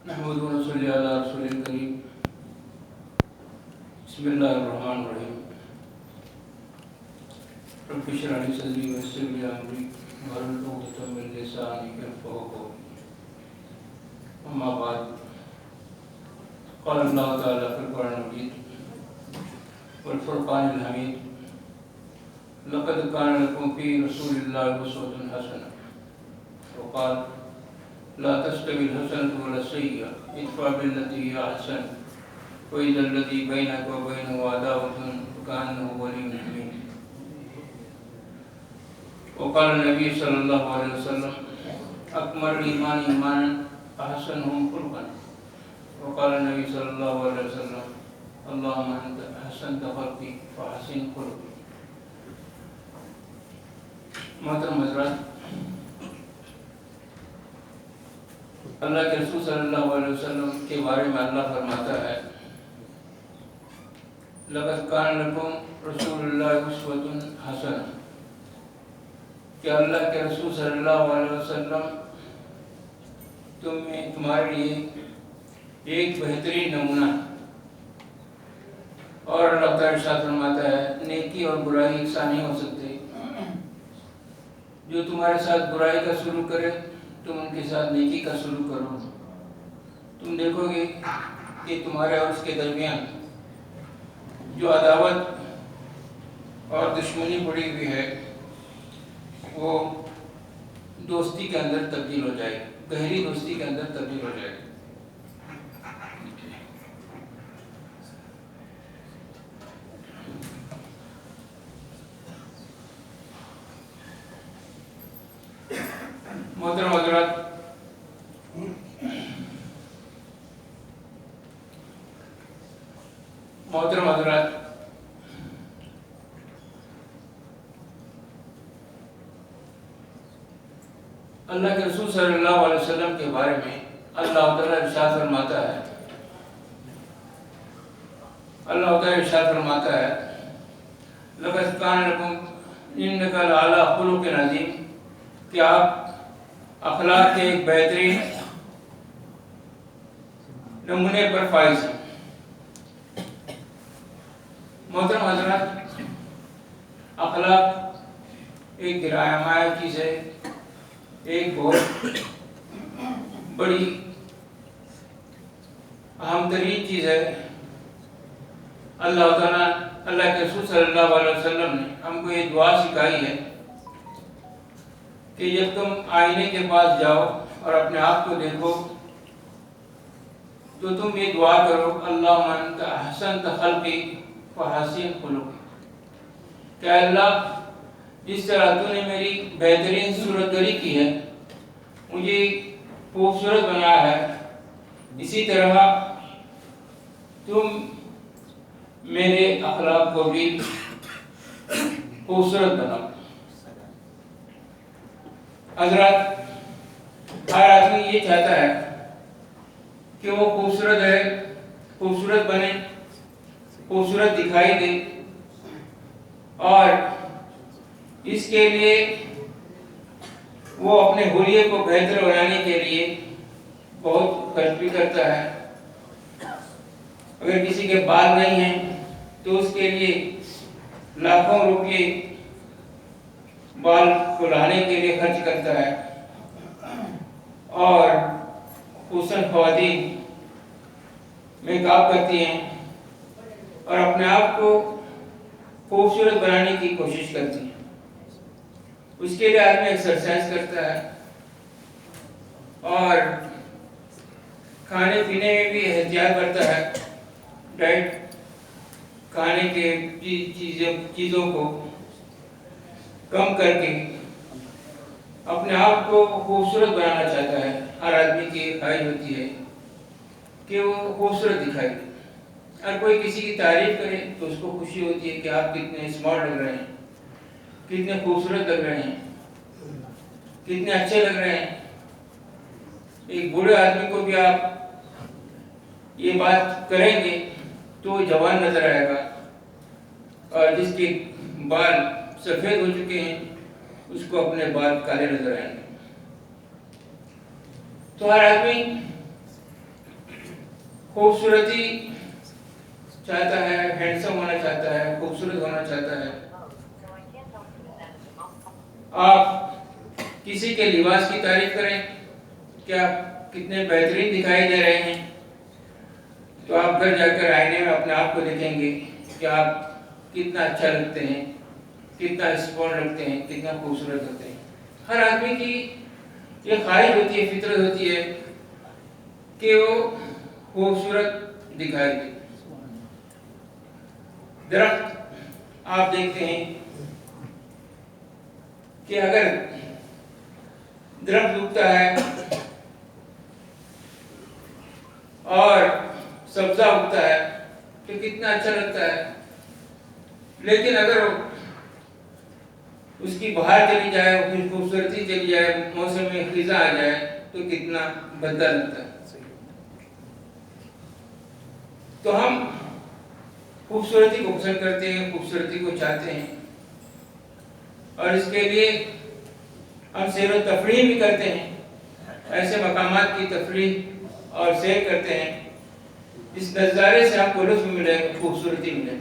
نحمد و نصلی علی رسول الکریم بسم اللہ الرحمن الرحیم رب اشرح لی صدری ویسر لی امری واحلل عقدۃ من لسانی یفقهوا قولی اما بعد قال اللہ تعالی فی القرآن المجید والفرقان الحمید لقد كان لكم في رسول الله أسوة حسنة وقال لا تستوي الحسنة ولا السيئة ادفع بالتي هي أحسن وإذا الذي بينك وبينه عداوة كأنه ولي حميم وقال النبي صلى الله عليه وسلم أكمل الإيمان إيمانا أحسنهم خلقا وقال النبي صلى الله عليه وسلم اللهم أنت أحسنت خلقي فأحسن خلقي. محترم حضرات، اللہ کے رسول صلی اللہ علیہ وسلم کے بارے میں اللہ فرماتا ہے لَقَدْ كَانَ لَكُمْ رَسُولُ اللَّهِ أُسْوَةٌ حَسَنَةٌ، کہ اللہ کے رسول صلی اللہ علیہ وسلم تمہارے لیے ایک بہترین نمونہ ہے. اور اللہ تعالیٰ ارشاد فرماتا ہے نیکی اور برائی یکساں نہیں ہو سکتے. جو تمہارے ساتھ برائی کا سلوک کرے تم ان کے ساتھ نیکی کا سلوک کرو. تم دیکھو گے کہ تمہارے اور اس کے درمیان جو عداوت اور دشمنی پڑی ہوئی ہے وہ دوستی کے اندر تبدیل ہو جائے گی، گہری دوستی کے اندر تبدیل ہو جائے گی. محترم حضرات، اللہ کے رسول صلی اللہ علیہ وسلم کے بارے میں اللہ تعالیٰ ارشاد فرماتا ہے لَقَدْ كَانَ لَكُمْ إِنَّكَ لَعَلَىٰ خُلُقٍ عَظِيمٍ، کہ آپ اخلاق کے ایک بہترین نمونے پر فائز ہیں. محترم حضرات، اخلاق ایک گرایا مایہ چیز ہے، ایک بہت بڑی اہم ترین چیز ہے. اللہ تعالیٰ اللہ کے رسول صلی اللہ علیہ وسلم نے ہم کو یہ دعا سکھائی ہے کہ جب تم آئینے کے پاس جاؤ اور اپنے آپ کو دیکھو تو تم یہ دعا کرو اللہم انت احسنت خلقی فحسن خلقی، کہ اللہ جس طرح تو نے میری بہترین صورت گری کی ہے، مجھے خوبصورت بنایا ہے، اسی طرح تم میرے اخلاق کو بھی خوبصورت بناؤ. حضرات، ہر آدمی یہ چاہتا ہے کہ وہ خوبصورت رہے، خوبصورت بنے، خوبصورت دکھائی دے، اور اس کے لیے وہ اپنے حلیے کو بہتر بنانے کے لیے بہت خرچ بھی کرتا ہے. اگر کسی کے بال نہیں ہیں تو اس کے لیے لاکھوں روپے بال کو لانے کے لیے خرچ کرتا ہے. اور خصوصاً خواتین میک اپ کرتی ہیں اور اپنے آپ کو خوبصورت بنانے کی کوشش کرتی ہیں. اس کے لیے آدمی ایکسرسائز کرتا ہے اور کھانے پینے میں بھی احتیاط کرتا ہے. ڈائٹ کھانے کے چیزوں کو کم کر کے اپنے آپ کو خوبصورت بنانا چاہتا ہے. ہر آدمی کی خواہش ہوتی ہے کہ وہ خوبصورت دکھائی دے. اگر کوئی کسی کی تعریف کرے تو اس کو خوشی ہوتی ہے کہ آپ کتنے اسمارٹ لگ رہے ہیں، کتنے خوبصورت لگ رہے ہیں، کتنے اچھے لگ رہے ہیں. ایک بوڑھے آدمی کو بھی آپ یہ بات کریں گے تو وہ جوان نظر آئے گا، اور جس کے بال سفید ہو چکے ہیں اس کو اپنے بال کالے نظر آئیں گے. تو ہر آدمی खूबसूरती चाहता है, हैंडसम होना चाहता है, खूबसूरत होना चाहता है। आप किसी के लिबास की तारीफ करें, क्या कितने बेहतरीन दिखाई दे रहे हैं, तो आप घर जाकर आईने में अपने आप को देखेंगे कि आप कितना अच्छा लगते हैं, कितना स्पॉन लगते हैं, कितना खूबसूरत होते हैं। हर आदमी की ये ख्वाहिश होती है, फितरत होती है कि वो खूबसूरत दिखाई दे। दरख्त आप देखते हैं कि अगर दरख्त उगता है और सब्जा उगता है तो कितना अच्छा लगता है, लेकिन अगर उसकी बहार चली जाए, उसकी खूबसूरती चली जाए, मौसम में खिजा आ जाए तो कितना भद्दा लगता है। तो हम खूबसूरती को पसंद करते हैं, खूबसूरती को चाहते हैं, और इसके लिए हम सैर व तफरीह भी करते हैं। ऐसे मकामात की तफरीह और सैर करते हैं, इस नज़ारे से आपको लुत्फ़ मिले, खूबसूरती मिले।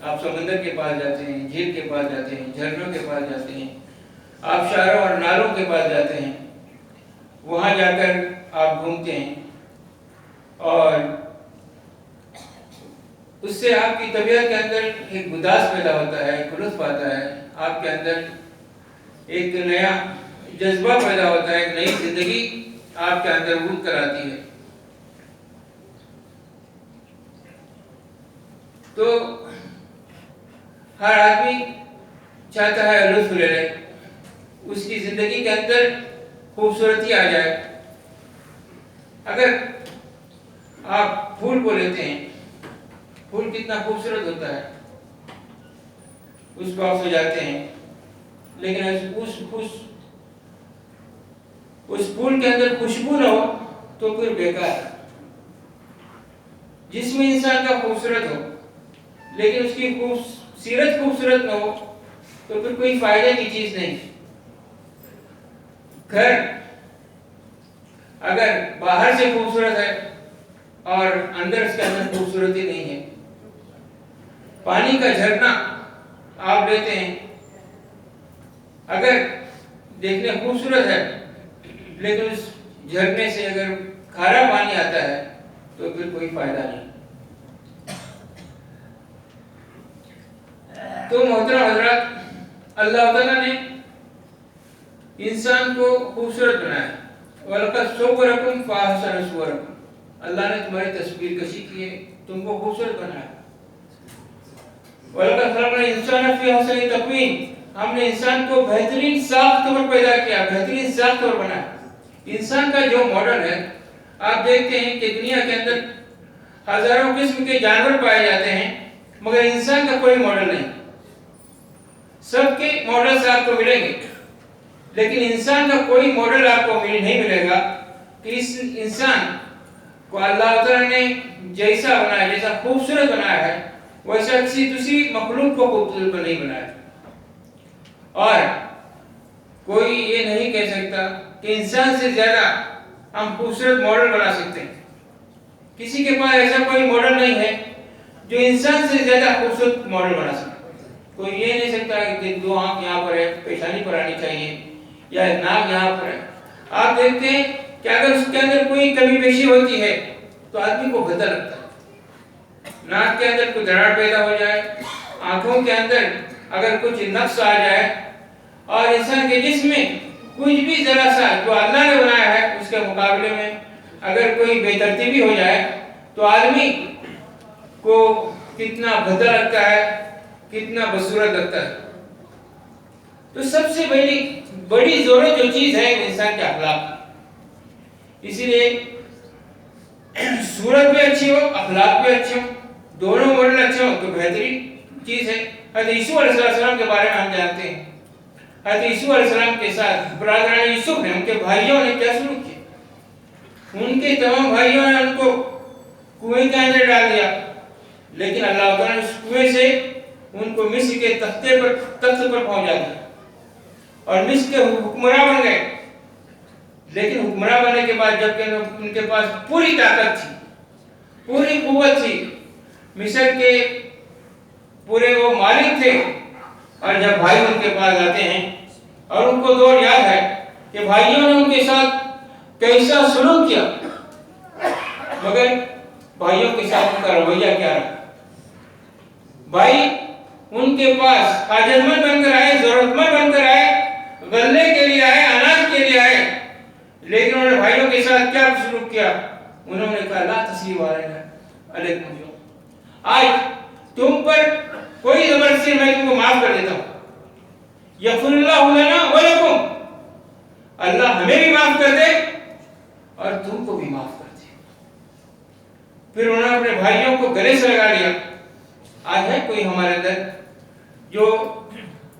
आप समंदर के पास जाते हैं, झील के पास जाते हैं, झरनों के पास जाते हैं, आप शारों और नालों के पास जाते हैं, वहाँ जाकर आप घूमते हैं और उससे आपकी तबीयत के अंदर एक मिजाज पैदा होता है, एक लुत्फ़ आता है, आपके अंदर एक नया जज्बा पैदा होता है, एक नई जिंदगी आपके अंदर वजूद कराती है। तो हर आदमी चाहता है लुत्फ़ ले ले, उसकी जिंदगी के अंदर खूबसूरती आ जाए। अगर आप फूल को लेते हैं, फूल कितना खूबसूरत होता है, उसको आप सजाते हैं, लेकिन उस फूल के अंदर खुशबू न हो तो फिर बेकार। जिसमें इंसान का खूबसूरत हो लेकिन उसकी सीरत खूबसूरत न हो तो फिर कोई फायदे की चीज नहीं। घर अगर बाहर से खूबसूरत है और अंदर उसके अंदर खूबसूरती नहीं है, पानी का झरना आप लेते हैं, अगर देखने खूबसूरत है लेकिन उस झरने से अगर खारा पानी आता है तो फिर कोई फायदा नहीं। तो मोहतरम हज़रात, अल्लाह ताला ने इंसान को खूबसूरत बनाया। वलक़द सव्वरकुम फ़अहसन सुवरकुम, अल्लाह ने तुम्हारी तस्वीर कशी की है, तुमको खूबसूरत बनाया। वलक़द खलक़नल इंसान फ़ी अहसनि तक़वीम, हमने इंसान को बेहतरीन साख्त पर पैदा किया, बेहतरीन साख्त पर बनाया। इंसान का जो मॉडल है, आप देखते हैं कि दुनिया के अंदर हजारों किस्म के जानवर पाए जाते हैं, मगर इंसान का कोई मॉडल नहीं। सबके मॉडल्स आपको मिलेंगे, लेकिन इंसान का कोई मॉडल आपको नहीं मिलेगा कि इस इंसान को अल्लाह ताला ने जैसा बनाया, जैसा खूबसूरत बनाया है, वैसा किसी दूसरी मखलूक को खूबसूरत नहीं बनाया। और कोई ये नहीं कह सकता कि इंसान से ज्यादा हम खूबसूरत मॉडल बना सकते हैं। किसी के पास ऐसा कोई मॉडल नहीं है जो इंसान से ज्यादा खूबसूरत मॉडल बना सकता। कोई ये नहीं सकता कि दो आंख यहाँ पर है, पेशानी पर आनी चाहिए, या नाक यहाँ पर है। आप देखते हैं कि अगर उसके अंदर कोई कमी पेशी होती है तो आदमी को भद्दा लगता है। नाक के अंदर कोई दरार पैदा हो जाए, आंखों के अंदर अगर कुछ नक्स आ जाए, और इंसान के जिस्म में कुछ भी जरा सा जो अल्लाह ने बनाया है उसके मुकाबले में अगर कोई बेतरतीबी हो जाए तो आदमी को कितना भद्दा लगता है, कितना बदसूरत लगता है। तो सबसे बड़ी जरूरत जो चीज है इंसान के अखलाक। इसीलिए सूरत भी अच्छी हो, अखलाक भी अच्छे हो, दोनों मॉडल अच्छे हो तो बेहतरीन चीज है। हज़रत यूसुफ अलैहिस्सलाम के बारे में हम जानते हैं। हज़रत यूसुफ अलैहिस्सलाम के साथ बरादरान यूसुफ ने, उनके भाइयों ने क्या सलूक किया। उनके तमाम भाइयों ने उनको कुएं के अंदर डाल दिया, लेकिन अल्लाह ताला ने उस कुएं से उनको मिस्र के तख्त पर पहुंचा दिया और मिस्र के हुक्मरान बन गए। लेकिन हुक्मरान बनने के बाद जबकि उनके पास पूरी ताकत थी, पूरी कुव्वत थी, मिस्र के पूरे वो मालिक थे। और जब भाई उनके पास आते हैं और उनको दौर याद है कि भाइयों ने उनके साथ कैसा सलूक किया, मगर भाइयों के साथ उनका रवैया क्या रहा। भाई उनके पास हाजतमंद बनकर आए, जरूरतमंद बनकर आए, गले के लिए आए, अनाज के लिए आए, लेकिन उन्होंने भाइयों के साथ क्या सलूक किया? उन्होंने कहा ला तस्लीम अलैकुम, आज तुम पर कोई जबरदस्ती मैं तुमको माफ कर देता हूँ। यग़फ़िरुल्लाहु लना व लकुम, अल्लाह हमें भी माफ कर दे और तुमको भी माफ कर दे। फिर उन्होंने अपने भाइयों को गले से लगा लिया। आज है कोई हमारे अंदर जो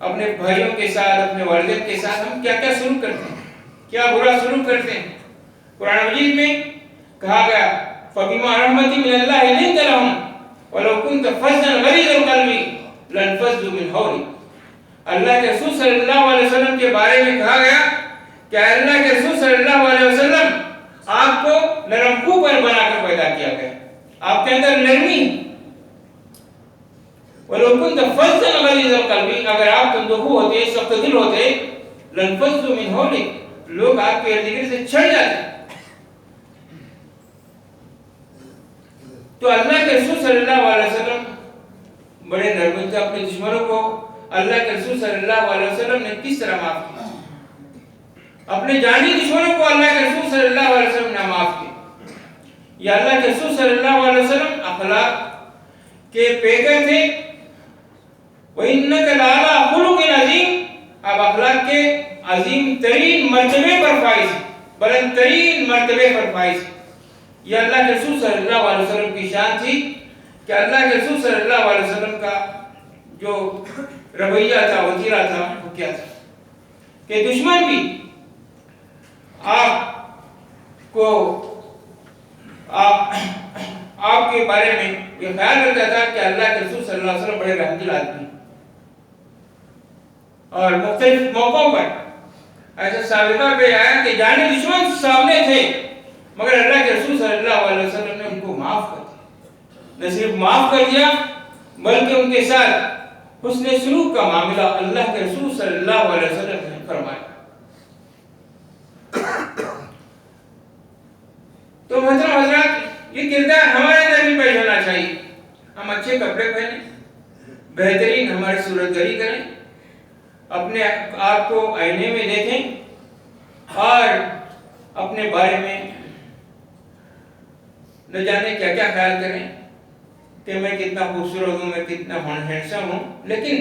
अपने भाइयों के साथ, अपने वालिदैन के साथ हम क्या क्या सलूक करते हैं, क्या बुरा सलूक करते हैं? कुरान मजीद में कहा गया फबिमा रहमतिन मिनल्लाहि लिंता लहुम वलौ कुन्त फज़्ज़न गलीज़ल क़ल्बि लनफ़ज़्ज़ू मिन हौलिक। अल्लाह के रसूल सल्लल्लाहु अलैहि वसल्लम के बारे में कहा गया कि अल्लाह के रसूल सल्लल्लाहु अलैहि वसल्लम आपको नरम खूब बनाकर पैदा किया गया, आपके अंदर नरमी। वलौ कुन्त फज़्ज़न गलीज़ल क़ल्बि, अगर आप तंदुखू होते, सख्त दिल होते, लनफ़ज़्ज़ू मिन हौलिक, लोग आपके इर्द-गिर्द से छिड़ जाते। तो अल्लाह के रसूल सल्लल्लाहु अलैहि वसल्लम बड़े नरमी थे अपने दुश्मनों को। अल्लाह के रसूल सल्लल्लाहु अलैहि वसल्लम ने किस तरह माफ किया? अपने जानी दुश्मनों को अल्लाह के रसूल सल्लल्लाहु अलैहि वसल्लम ने माफ किया। या अल्लाह के रसूल सल्लल्लाहु अलैहि वसल्लम अखलाक के पेकर थे। व इन्नका लअला खुलुक़िन अज़ीम, अब अखलाक के अजीम तरीन मर्तबे पर फाइज, बुलंद तरीन मर्तबे पर फाइज। ये अल्लाह के रसूल सल्लल्लाहु अलैहि वसल्लम की शान थी कि अल्लाह के रसूल सल्लल्लाहु अलैहि वसल्लम का जो रवैया था, वजीरा था, वो क्या था कि दुश्मन भी आपको आपके बारे में ये ख्याल रखता था कि अल्लाह के रसूल सल्लल्लाहु अलैहि वसल्लम बड़े रहमदिल आदमी। और मुख्तलिफ मौकों पर ऐसा साबिता पे आया कि जाने दुश्मन सामने थे, मगर अल्लाह के रसूल सल्लल्लाहु अलैहि वसल्लम ने उनको माफ कर दिया। न सिर्फ माफ कर दिया, बल्कि उनके साथ हुस्न सलूक का मामला अल्लाह के रसूल सल्लल्लाहु अलैहि वसल्लम ने फरमाया। तो मोहतरम हज़रात, ये किरदार हमारे अंदर भी पेश होना चाहिए। हम अच्छे कपड़े पहने, बेहतरीन हमारी सूरतगरी करें, अपने आप को आईने में देखें और अपने बारे में न जाने क्या क्या ख्याल करें कि मैं कितना खूबसूरत हूँ, मैं कितना हैंडसम हूँ। लेकिन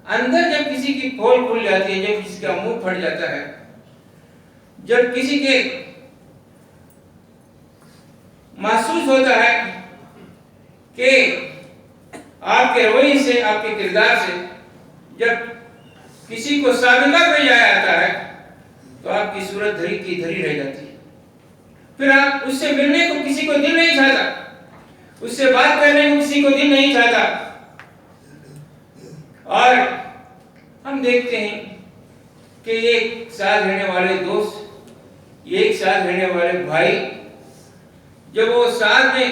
अंदर जब किसी की पोल खुल जाती है, जब किसी का मुंह फट जाता है, जब किसी के महसूस होता है कि आपके रवैये से, आपके किरदार से जब किसी को साबिता पे जाया जाता है, तो आपकी सूरत धरी की धरी रह जाती है। फिर आप उससे मिलने को किसी को दिल नहीं चाहता, उससे बात करने को किसी को दिल नहीं चाहता। और हम देखते हैं कि एक साथ रहने वाले दोस्त, एक साथ रहने वाले भाई, जब वो साथ में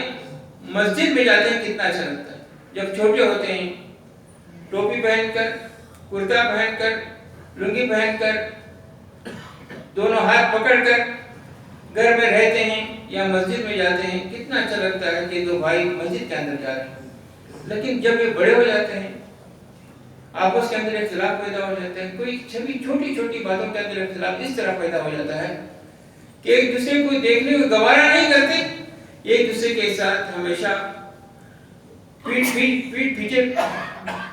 मस्जिद में जाते हैं कितना अच्छा लगता है। जब छोटे होते हैं, टोपी पहनकर, कुर्ता पहनकर, लुंगी पहनकर, दोनों हाथ पकड़कर घर में रहते हैं या मस्जिद में जाते हैं, कितना अच्छा लगता है कि दो भाई मस्जिद के अंदर जा रहे हैं। लेकिन जब ये बड़े हो जाते हैं, आपस के अंदर इख्तिलाफ पैदा हो जाता है। कोई छवि छोटी छोटी बातों के अंदर इख्तिलाफ इस तरह पैदा हो जाता है कि एक दूसरे को देखने को गवारा नहीं करते, एक दूसरे के साथ हमेशा पीठ पीछे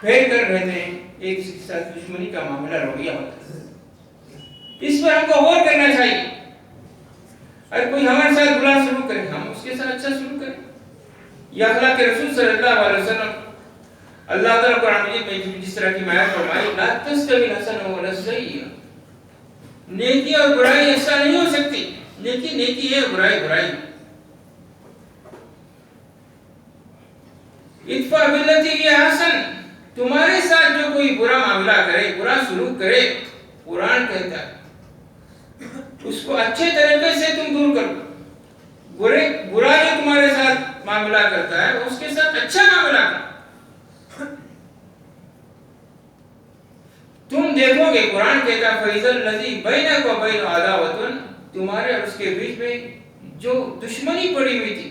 फेर कर रहते हैं, एक दूसरे के साथ दुश्मनी का मामला रवैया होता है। इस पर हमको गौर करना चाहिए। अगर कोई हमारे साथ बुरा सलूक करे, हम उसके साथ अच्छा सलूक करें। या अल्लाह के रसूल सल्लल्लाहु अलैहि वसल्लम, अल्लाह ताला कुरान मजीद में जिस तरह की आयत फरमाई, ला तस्तवी हसन व सय्या, नेकी और बुराई एक साथ नहीं हो सकती। नेकी नेकी है, बुराई बुराई। इत्फा बिल्लती हिय हसन, तुम्हारे साथ जो कोई बुरा मामला करे, बुरा सलूक करे, कुरान कहता है उसको अच्छे तरीके से तुम दूर करो। बुरा जो तुम्हारे साथ معاملہ کرتا ہے اس کے ساتھ اچھا معاملہ کرتا. تم دیکھو گے قرآن کہتا ہے فَإِذَا الَّذِي بَيْنَكَ وَبَيْنَهُ عَدَاوَةٌ, تمہارے اور اس کے بیچ میں جو دشمنی پڑی ہوئی تھی,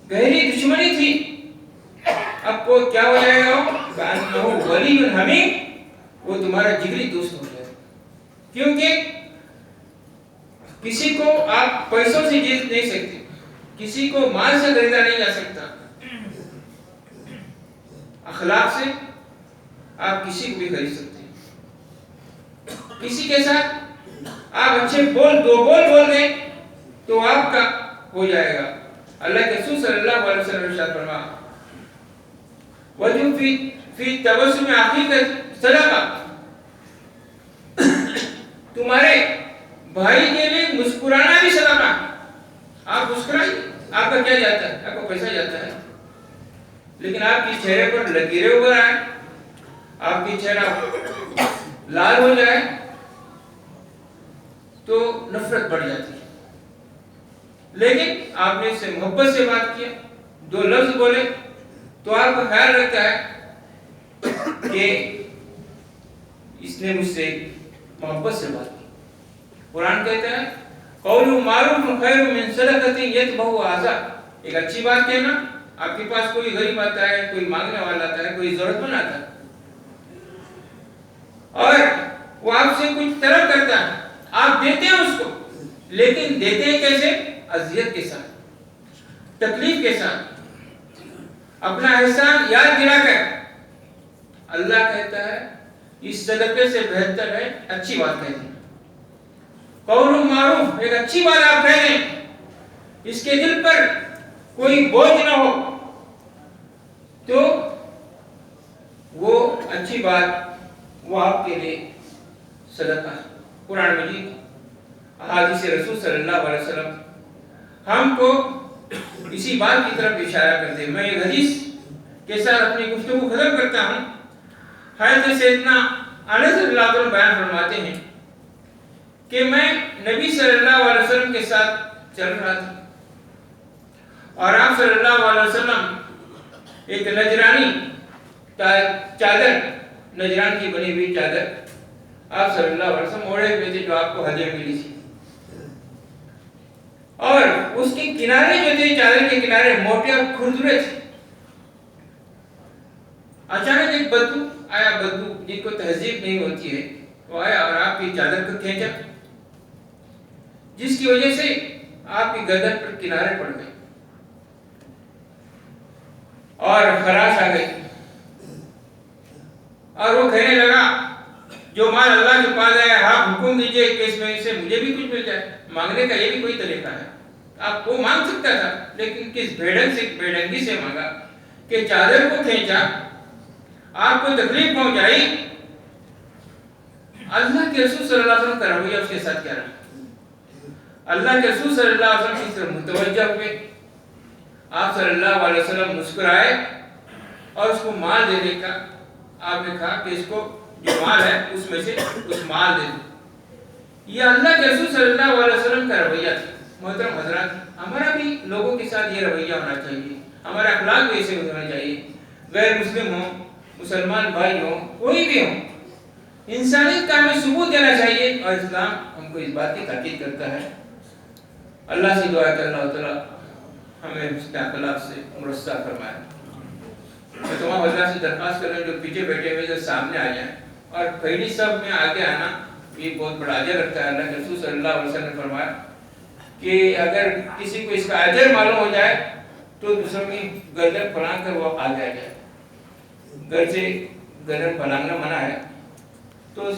گہری دشمنی تھی, اب کو کیا ہو جائے گا؟ کَأَنَّهُ وَلِيٌّ حَمِيمٌ, وہ تمہارا جگری دوست ہو جائے. کیونکہ کسی کو آپ پیسوں سے جیت نہیں سکتے, کسی کو مال سے خریدا نہیں جا سکتا, اخلاق سے آپ کسی کو بھی خرید سکتے ہیں. کسی کے ساتھ آپ اچھے دو بول بول دیں تو آپ کا ہو جائے گا. اللہ کے رسول صلی اللہ علیہ وسلم ارشاد فرما وَجُو فِي تَبَسُّمِ أَخِيكَ صَدَقَةٌ, تمہارے بھائی کے لیے مسکرانا بھی صدقہ. آپ مسکرائیے, آپ کا کیا جاتا ہے؟ آپ کو پیسہ جاتا ہے. لیکن آپ کی چہرے پر لکیریں ابھر آئے, آپ کی چہرہ لال ہو جائے تو نفرت بڑھ جاتی ہے. لیکن آپ نے اس سے محبت سے بات کیا, دو لفظ بولے تو آپ کا خیال رکھتا ہے کہ اس نے مجھ سے محبت سے بات کی. قرآن کہتا ہے قول معروف خیر من صدقۃ یتبعها اذى, ایک اچھی بات کہنا. آپ کے پاس کوئی غریب آتا ہے, کوئی مانگنے والا آتا ہے, کوئی ضرورت مند آتا ہے اور وہ آپ سے کچھ طلب کرتا ہے, آپ دیتے ہیں اس کو, لیکن دیتے ہیں کیسے؟ اذیت کے ساتھ, تکلیف کے ساتھ, اپنا احسان یاد دلا کر. اللہ کہتا ہے اس صدقے سے بہتر ہے اچھی بات کہنا. قول معروف, ایک اچھی بات آپ کہہ دیں, اس کے دل پر کوئی بوجھ نہ ہو تو وہ اچھی بات وہ آپ کے لیے صدقہ ہے. قرآن مجید, احادیث رسول صلی اللہ علیہ وسلم ہم کو اسی بات کی طرف اشارہ کرتے ہیں. میں ایک حدیث کے ساتھ اپنی گفتگو ختم کرتا ہوں. حضرت سیدنا انس رضی اللہ عنہ بیان فرماتے ہیں کہ میں نبی صلی اللہ علیہ وسلم کے ساتھ چل رہا تھا اور آپ صلی اللہ علیہ وسلم ایک نجرانی چادر, نجران کی بنی ہوئی چادر آپ صلی اللہ علیہ وسلم اوڑھے ہوئے تھے جو آپ کو ہدیہ ملی تھی, اور اس کے کنارے جو تھے, چادر کے کنارے موٹے اور کھردرے تھے. اچانک ایک بدبو آیا, بدبو جن کو تہذیب نہیں ہوتی ہے وہ آیا اور آپ کی چادر کو کھینچا, جس کی وجہ سے آپ کی گردن پر کنارے پڑ گئے اور خراش آ گئی. اور وہ کہنے لگا جو مال اللہ کے پاس ہے آپ حکم دیجئے کہ اس میں سے مجھے بھی کچھ مل جائے. مانگنے کا یہ بھی کوئی طریقہ ہے. آپ کو مانگ سکتا تھا, لیکن کس بےڈنگی سے مانگا کہ چادر کو کھینچا, آپ کو تکلیف پہنچائی. اللہ کے رسول صلی اللہ علیہ وسلم کا رویہ اس کے ساتھ کیا رہا؟ اللہ کے رسول صلی اللہ علیہ وسلم کی طرف متوجہ ہوئے, آپ صلی اللہ علیہ وسلم مسکرائے اور اس کو مال دینے کا آپ نے کہا کہ اس کو جو مال ہے اس میں سے اس مال دے دو. یہ اللہ کے رسول صلی اللہ علیہ وسلم کا رویہ تھا. محترم حضرات, ہمارا بھی لوگوں کے ساتھ یہ رویہ ہونا چاہیے, ہمارا اخلاق بھی ایسے ہونا چاہیے. غیر مسلم ہوں, مسلمان بھائی ہوں, کوئی بھی ہوں, انسانیت کا ہمیں ثبوت دینا چاہیے, اور اسلام ہم کو اس بات کی تاکید کرتا ہے. اللہ سے دعا کہ اللہ تعالیٰ ہمیں حسن اخلاق سے مرصع فرمائے. میں تمام حضرات سے درخواست کر رہا ہوں جو پیچھے بیٹھے ہوئے جو سامنے آ جائیں, اور پہلی صف میں آگے آنا یہ بہت بڑا اجر رکھتا ہے. اللہ کے رسول صلی اللہ علیہ وسلم نے فرمایا کہ اگر کسی کو اس کا اجر معلوم ہو جائے تو دوسروں کی گردن پھلانگ کر وہ آگے آ جائے. گھر سے گردن پھلانگنا منع ہے, تو